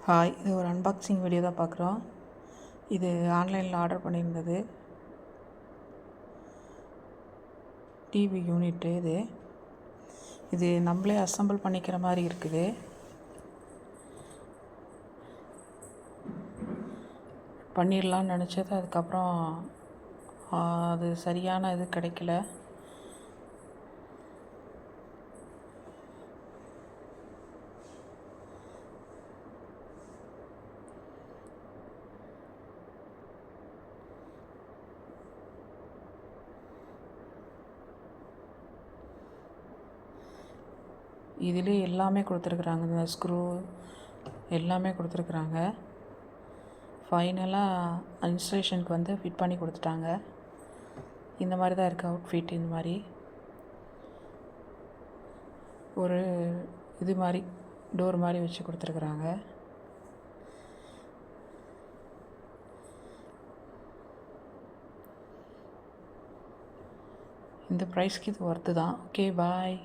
Hi, இது ஒரு unboxing video தான் பார்க்குறோம். இது ஆன்லைனில் ஆர்டர் பண்ணியிருந்தது. டிவி யூனிட்டு இது நம்மளே அசெம்பிள் பண்ணிக்கிற மாதிரி இருக்குது. பண்ணிடலான்னு நினச்சது, அதுக்கப்புறம் அது சரியான இது கிடைக்கல. இதிலே எல்லாமே கொடுத்துருக்குறாங்க, இந்த ஸ்க்ரூ எல்லாமே கொடுத்துருக்குறாங்க. ஃபைனலாக இன்ஸ்டலேஷனுக்கு வந்து ஃபிட் பண்ணி கொடுத்துட்டாங்க. இந்த மாதிரி தான் இருக்குது அவுட்ஃபிட். இந்த மாதிரி ஒரு இது மாதிரி டோர் மாதிரி வச்சு கொடுத்துருக்குறாங்க. இந்த ப்ரைஸ்க்கு இது ஒர்த்து தான். ஓகே, பாய்.